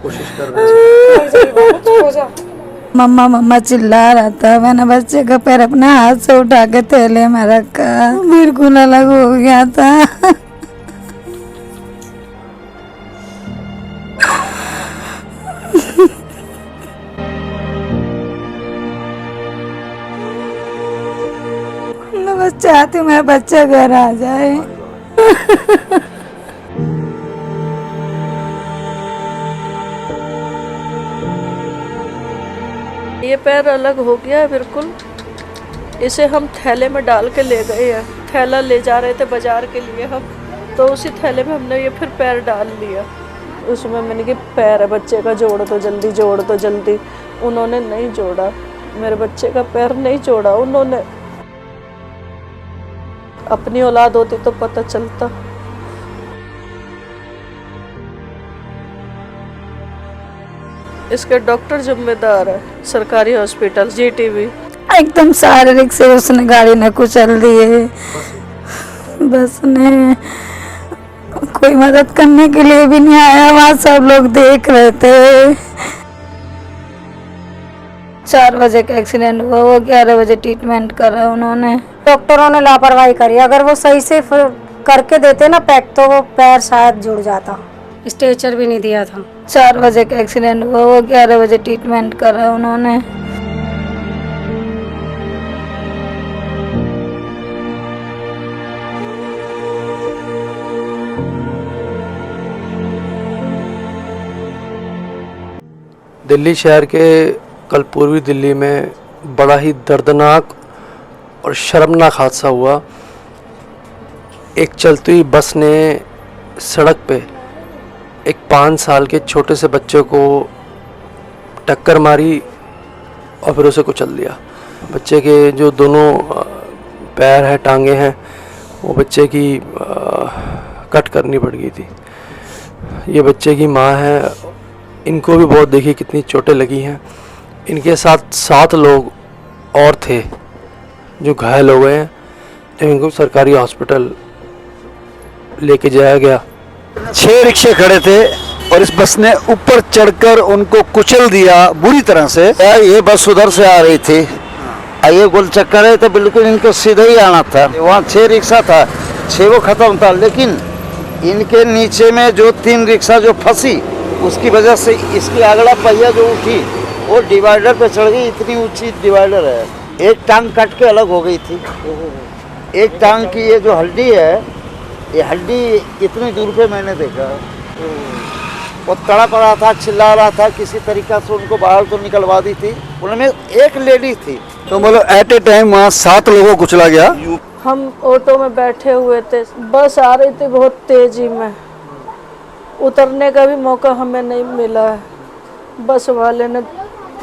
कोशिश कर रहे हैं। मम्मा मम्मा चिल्ला रहा था। मैंने बच्चे का पैर अपने हाथ से उठा के थैले में रखा, बिल्कुल अलग हो गया था। मैं बस चाहती हूँ मेरा बच्चा घर आ जाए। ये पैर अलग हो गया है बिल्कुल। इसे हम थैले में डाल के ले गए हैं। थैला ले जा रहे थे बाजार के लिए हम, तो उसी थैले में हमने ये फिर पैर डाल लिया। उसमें मैंने कि पैर है बच्चे का, जोड़ दो जल्दी, जोड़ दो जल्दी। उन्होंने नहीं जोड़ा, मेरे बच्चे का पैर नहीं जोड़ा उन्होंने। अपनी औलाद होती तो पता चलता। इसके डॉक्टर जिम्मेदार है, सरकारी हॉस्पिटल जीटीवी। एकदम शारीरिक से उसने गाड़ी ने कुचल दिए। बस ने कोई मदद करने के लिए भी नहीं आया। वहाँ सब लोग देख रहे थे। 4 बजे का एक्सीडेंट हुआ, वो 11 बजे ट्रीटमेंट करा उन्होंने। डॉक्टरों ने लापरवाही करी। अगर वो सही से करके देते ना पैक, तो वो पैर शायद जुड़ जाता। स्ट्रेचर भी नहीं दिया था। 4 बजे का एक्सीडेंट हुआ, वो 11 बजे ट्रीटमेंट करा उन्होंने। दिल्ली शहर के कल पूर्वी दिल्ली में बड़ा ही दर्दनाक और शर्मनाक हादसा हुआ। एक चलती हुई बस ने सड़क पे एक 5 साल के छोटे से बच्चे को टक्कर मारी और फिर उसे कुचल दिया। बच्चे के जो दोनों पैर हैं, टांगे हैं, वो बच्चे की कट करनी पड़ गई थी। ये बच्चे की माँ है, इनको भी बहुत देखिए कितनी चोटें लगी हैं। इनके साथ 7 लोग और थे जो घायल हो गए हैं, जब इनको सरकारी हॉस्पिटल लेके जाया गया। 6 रिक्शे खड़े थे और इस बस ने ऊपर चढ़कर उनको कुचल दिया बुरी तरह से। ये बस उधर से आ रही थी, ये गोल चक्कर है तो बिल्कुल इनको सीधे ही आना था। वहाँ 6 रिक्शा था, 6 वो खत्म था, लेकिन इनके नीचे में जो 3 रिक्शा जो फंसी, उसकी वजह से इसकी अगला पहिया जो उठी वो डिवाइडर पे चढ़ गई। इतनी ऊंची डिवाइडर है, एक टांग कट के अलग हो गई थी। एक टांग की ये जो हड्डी है, ये हड्डी इतनी दूर पे मैंने देखा। वो तड़प रहा था, चिल्ला रहा था, किसी तरीका से उनको बाहर तो निकलवा दी थी। उनमें एक लेडी थी। तो मतलब एट ए टाइम वहाँ 7 लोगों को कुचला गया। हम ऑटो में बैठे हुए थे, बस आ रही थी बहुत तेजी में। उतरने का भी मौका हमें नहीं मिला है बस वाले ने।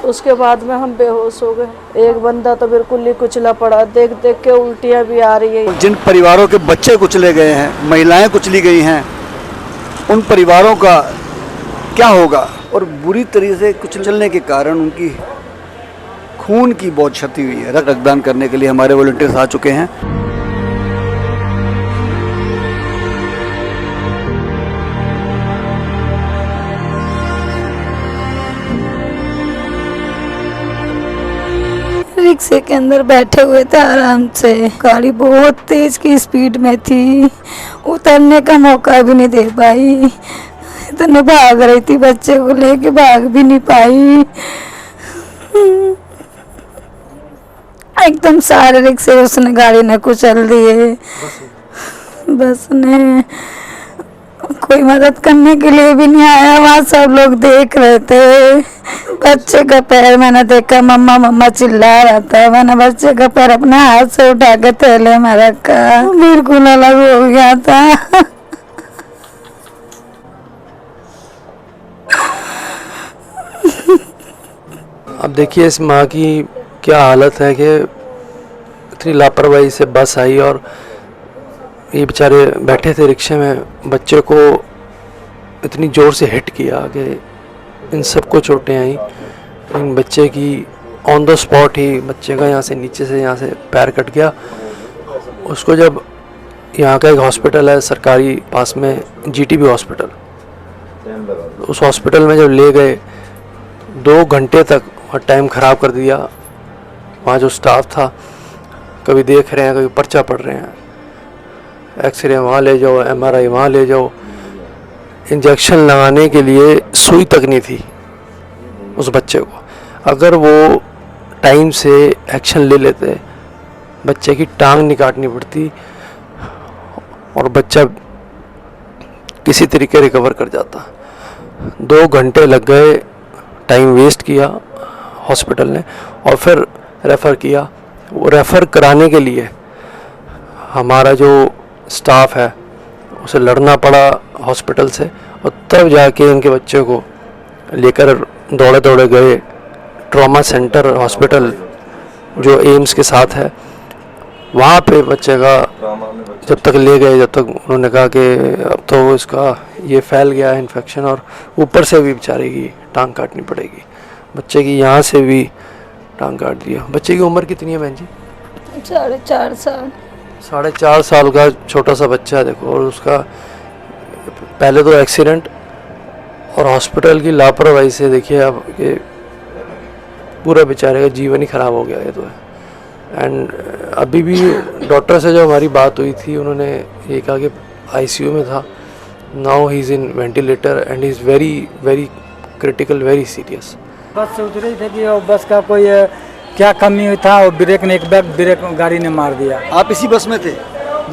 उसके बाद में हम बेहोश हो गए। एक बंदा तो बिल्कुल ही कुचला पड़ा, देख देख के उल्टियाँ भी आ रही है। जिन परिवारों के बच्चे कुचले गए हैं, महिलाएं कुचली गई हैं, उन परिवारों का क्या होगा? और बुरी तरीके से कुचलने के कारण उनकी खून की बहुत क्षति हुई है। रक्तदान करने के लिए हमारे वॉलंटियर्स आ चुके हैं। रिक्शे के अंदर बैठे हुए थे आराम से। गाड़ी बहुत तेज की स्पीड में थी, उतरने का मौका भी नहीं दे पाई। इतने भाग रही थी, बच्चे को लेके भाग भी नहीं पाई। एकदम शारीरिक से उसने गाड़ी ने कुचल दिए। बस ने कोई मदद करने के लिए भी नहीं आया। वहाँ सब लोग देख रहे थे। बच्चे का पैर मैंने देखा, मम्मा मम्मा चिल्ला रहा था। मैंने बच्चे का पैर अपने हाथ से उठा के थैले में रखा, बिल्कुल अलग हो गया था। अब देखिए इस माँ की क्या हालत है कि इतनी लापरवाही से बस आई और ये बेचारे बैठे थे रिक्शे में, बच्चे को इतनी ज़ोर से हिट किया कि इन सबको चोटें आई। इन बच्चे की ऑन द स्पॉट ही बच्चे का यहाँ से नीचे से यहाँ से पैर कट गया। उसको जब यहाँ का एक हॉस्पिटल है सरकारी पास में, जीटीबी हॉस्पिटल, उस हॉस्पिटल में जब ले गए 2 घंटे तक वहाँ टाइम ख़राब कर दिया। वहाँ जो स्टाफ था, कभी देख रहे हैं, कभी पर्चा पढ़ रहे हैं, एक्सरे वहाँ ले जाओ, MRI वहाँ ले जाओ। इंजेक्शन लगाने के लिए सुई तक नहीं थी उस बच्चे को। अगर वो टाइम से एक्शन ले लेते, बच्चे की टांग नहीं काटनी पड़ती और बच्चा किसी तरीके रिकवर कर जाता। 2 घंटे लग गए, टाइम वेस्ट किया हॉस्पिटल ने और फिर रेफ़र किया। वो रेफ़र कराने के लिए हमारा जो स्टाफ है उसे लड़ना पड़ा हॉस्पिटल से, और तब जाके इनके बच्चे को लेकर दौड़े दौड़े गए ट्रॉमा सेंटर हॉस्पिटल जो एम्स के साथ है। वहाँ पे बच्चे का जब तक ले गए, जब तक उन्होंने कहा कि अब तो इसका ये फैल गया है इन्फेक्शन और ऊपर से भी बेचारे की टांग काटनी पड़ेगी। बच्चे की यहाँ से भी टांग काट दिया। बच्चे की उम्र कितनी है बहन जी? 4.5 साल। 4.5 साल का छोटा सा बच्चा है देखो, और उसका पहले तो एक्सीडेंट और हॉस्पिटल की लापरवाही से देखिए आप कि पूरा बेचारे का जीवन ही ख़राब हो गया ये तो है। एंड अभी भी डॉक्टर से जो हमारी बात हुई थी, उन्होंने ये कहा कि ICU में था। Now he is in ventilator and he is very very critical, very serious. बस से उतरे थे कि वो बस का कोई क्या कमी था, वो ब्रेक ने एक बैग ब्रेक गाड़ी ने मार दिया। आप इसी बस में थे?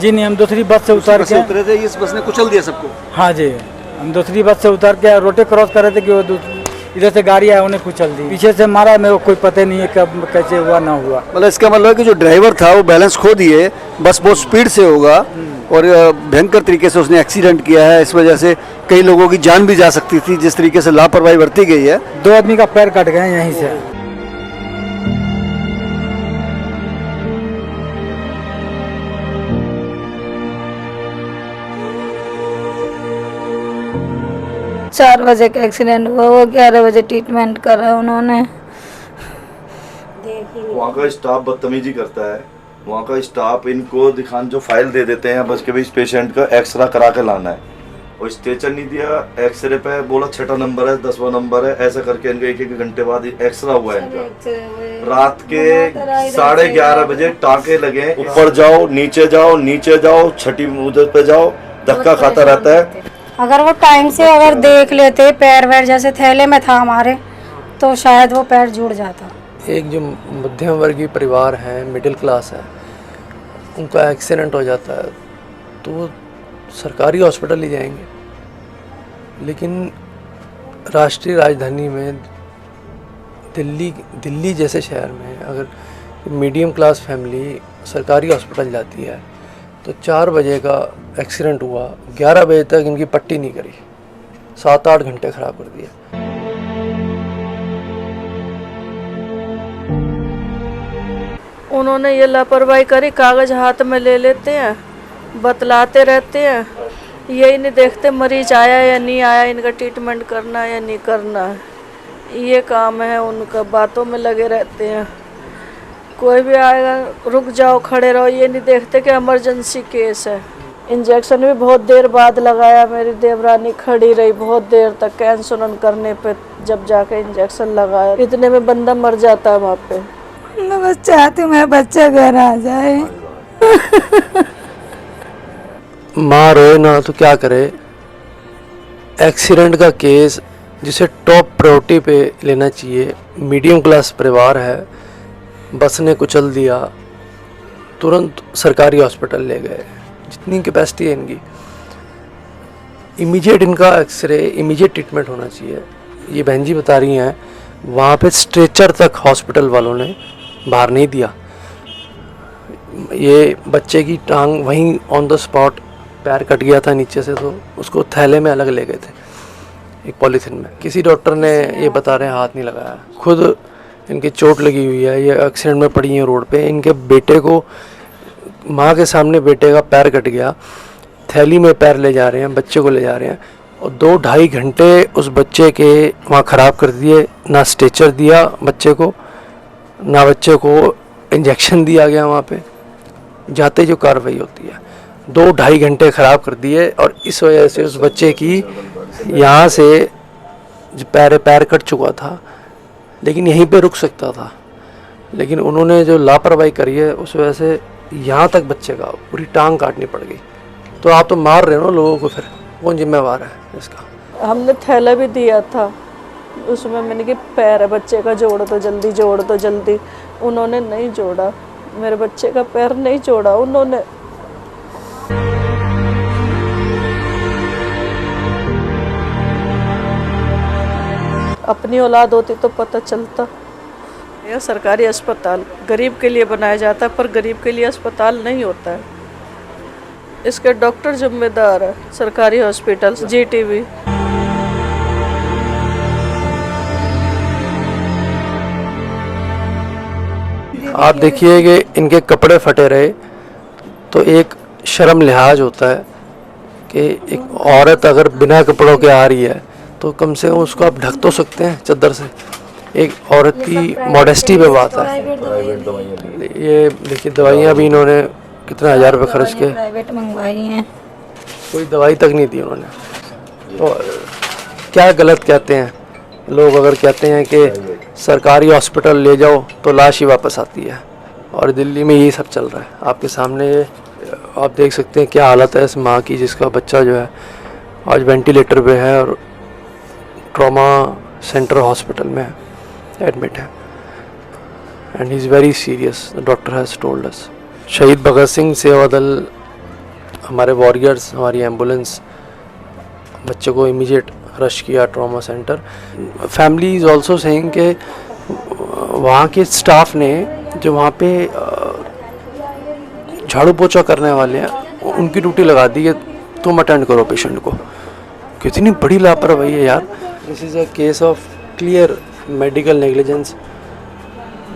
जी नहीं, हम दूसरी बस से उतर के उतरे थे, इस बस ने कुचल दिया सबको? हाँ जी, हम दूसरी बस से उतर के रोटे क्रॉस कर रहे थे कि वो इधर से गाड़ी आया, उन्हें कुचल दी। पीछे से मारा, मेरे को कोई पता नहीं है कब कैसे हुआ ना हुआ। मतलब इसका मतलब है कि जो ड्राइवर था वो बैलेंस खो दिए, बस बहुत स्पीड से होगा और भयंकर तरीके से उसने एक्सीडेंट किया है। इस वजह से कई लोगों की जान भी जा सकती थी, जिस तरीके से लापरवाही बरती गई है। 2 आदमी का पैर कट गए यहीं से। चार बजे का एक्सीडेंट हुआ, वो 11 बजे ट्रीटमेंट करा उन्होंने। वहाँ का स्टाफ बदतमीजी करता है। वहाँ का स्टाफ इनको दिखान जो फाइल दे देते हैं बस के भाई इस पेशेंट का एक्सरा करा के लाना है, और स्टेचर नहीं दिया, एक्सरे पे बोला 6वां नंबर है, 10वां नंबर है, ऐसा करके इनका 1-1 घंटे बाद एक्सरा हुआ है इनका। रात के 11:30 बजे टाँके लगे, ऊपर जाओ नीचे जाओ, नीचे जाओ, छठी उधर पे जाओ, धक्का खाता रहता है। अगर वो टाइम से अगर देख लेते पैर वैर जैसे थैले में था हमारे, तो शायद वो पैर जुड़ जाता। एक जो मध्यम वर्गीय परिवार है, मिडिल क्लास है, उनका एक्सीडेंट हो जाता है तो वो सरकारी हॉस्पिटल ही जाएंगे, लेकिन राष्ट्रीय राजधानी में दिल्ली जैसे शहर में अगर मीडियम क्लास फैमिली सरकारी हॉस्पिटल जाती है तो 4 बजे का एक्सीडेंट हुआ, 11 बजे तक इनकी पट्टी नहीं करी, 7-8 घंटे ख़राब कर दिए। उन्होंने ये लापरवाही करी, कागज़ हाथ में ले लेते हैं, बतलाते रहते हैं, यही नहीं देखते मरीज आया या नहीं आया, इनका ट्रीटमेंट करना है या नहीं करना है। ये काम है उनका, बातों में लगे रहते हैं। कोई भी आएगा, रुक जाओ, खड़े रहो, ये नहीं देखते कि इमरजेंसी केस है। इंजेक्शन भी बहुत देर बाद लगाया, मेरी देवरानी खड़ी रही बहुत देर तक कैंसर करने पे, जब जाके इंजेक्शन लगाया। इतने में बंदा मर जाता है वहाँ पे। मैं बस चाहती हूँ मेरा बच्चा घर आ जाए। माँ रोए ना तो क्या करे। एक्सीडेंट का केस जिसे टॉप प्रायोरिटी पे लेना चाहिए, मीडियम क्लास परिवार है, बस ने कुचल दिया, तुरंत सरकारी हॉस्पिटल ले गए, जितनी कैपेसिटी है इनकी, इमीडिएट इनका एक्सरे, इमीडिएट ट्रीटमेंट होना चाहिए। ये बहन जी बता रही हैं वहाँ पे स्ट्रेचर तक हॉस्पिटल वालों ने बाहर नहीं दिया। ये बच्चे की टांग वहीं ऑन द स्पॉट, पैर कट गया था नीचे से, तो उसको थैले में अलग ले गए थे एक पॉलीथिन में। किसी डॉक्टर ने, ये बता रहे हैं, हाथ नहीं लगाया। खुद इनकी चोट लगी हुई है, ये एक्सीडेंट में पड़ी हैं रोड पे। इनके बेटे को, माँ के सामने बेटे का पैर कट गया, थैली में पैर ले जा रहे हैं, बच्चे को ले जा रहे हैं, और 2-2.5 घंटे उस बच्चे के वहाँ ख़राब कर दिए। ना स्ट्रेचर दिया बच्चे को, ना बच्चे को इंजेक्शन दिया गया वहाँ पे, जाते जो कार्रवाई होती है। 2-2.5 घंटे ख़राब कर दिए, और इस वजह से उस बच्चे की यहाँ से जो पैर कट चुका था, लेकिन यहीं पे रुक सकता था, लेकिन उन्होंने जो लापरवाही करी है उस वजह से यहाँ तक बच्चे का पूरी टांग काटनी पड़ गई। तो आप तो मार रहे हो ना लोगों को, फिर कौन जिम्मेवार है इसका? हमने थैला भी दिया था, उसमें मैंने कि पैर है बच्चे का, जोड़ दो जल्दी, जोड़ दो जल्दी। उन्होंने नहीं जोड़ा, मेरे बच्चे का पैर नहीं जोड़ा उन्होंने। अपनी औलाद होती तो पता चलता। यह सरकारी अस्पताल गरीब के लिए बनाया जाता है, पर गरीब के लिए अस्पताल नहीं होता है। इसके डॉक्टर जिम्मेदार है, सरकारी हॉस्पिटल जीटीबी। आप देखिए कि इनके कपड़े फटे रहे तो एक शर्म लिहाज होता है कि एक औरत अगर बिना कपड़ों के आ रही है तो कम से कम उसको आप ढक तो सकते हैं चादर से। एक औरत की मॉडेस्टी पे बात है। ये देखिए दवाइयाँ भी इन्होंने कितना 1000 रुपये खर्च के प्राइवेट मंगवाई हैं। कोई दवाई तक नहीं दी उन्होंने। तो क्या गलत कहते हैं लोग अगर कहते हैं कि सरकारी हॉस्पिटल ले जाओ तो लाश ही वापस आती है, और दिल्ली में यही सब चल रहा है। आपके सामने आप देख सकते हैं क्या हालत है इस माँ की, जिसका बच्चा जो है आज वेंटिलेटर पे है और ट्रॉमा सेंटर हॉस्पिटल में एडमिट है, and he is very serious, the doctor has told us. शहीद भगत सिंह सेवा दल, हमारे वॉरियर्स, हमारी एम्बुलेंस बच्चे को इमीडिएट रश किया trauma centre. Family is also saying कि वहाँ के स्टाफ ने जो वहाँ पे झाड़ू पोछा करने वाले हैं उनकी ड्यूटी लगा दी है, तुम अटेंड करो पेशेंट को। कितनी बड़ी लापरवाही है यार। This is a case of clear medical negligence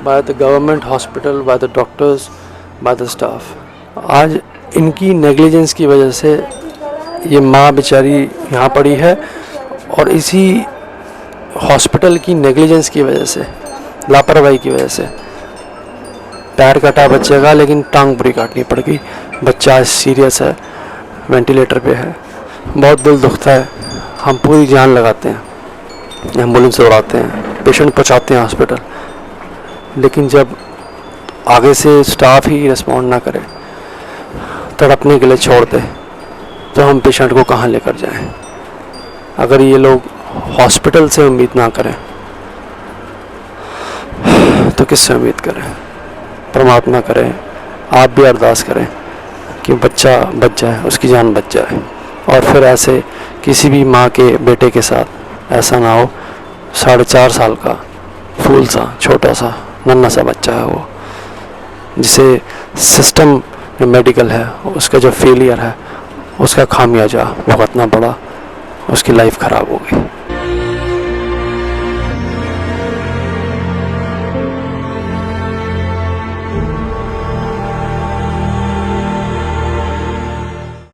by the government hospital, by the doctors, by the staff. आज इनकी नेग्लिजेंस की वजह से ये माँ बेचारी यहाँ पड़ी है, और इसी हॉस्पिटल की नेग्लिजेंस की वजह से, लापरवाही की वजह से पैर कटा बच्चे का, लेकिन टांग पूरी काटनी पड़ गई। बच्चा आज सीरियस है, वेंटिलेटर पे है। बहुत दिल दुखता है। हम पूरी जान लगाते हैं, एम्बुलेंस दौड़ाते हैं, पेशेंट पहुँचाते हैं हॉस्पिटल, लेकिन जब आगे से स्टाफ ही रिस्पॉन्ड ना करे, तड़पने के लिए छोड़ दे, तो हम पेशेंट को कहाँ लेकर जाएं? अगर ये लोग हॉस्पिटल से उम्मीद ना करें तो किससे उम्मीद करें? परमात्मा करें, आप भी अरदास करें कि बच्चा बच जाए, उसकी जान बच जाए, और फिर ऐसे किसी भी माँ के बेटे के साथ ऐसा ना हो। 4.5 साल का फूल सा छोटा सा नन्हा सा बच्चा है वो, जिसे सिस्टम जो मेडिकल है उसका जो फेलियर है उसका खामियाजा भुगतना पड़ा, उसकी लाइफ ख़राब हो गई।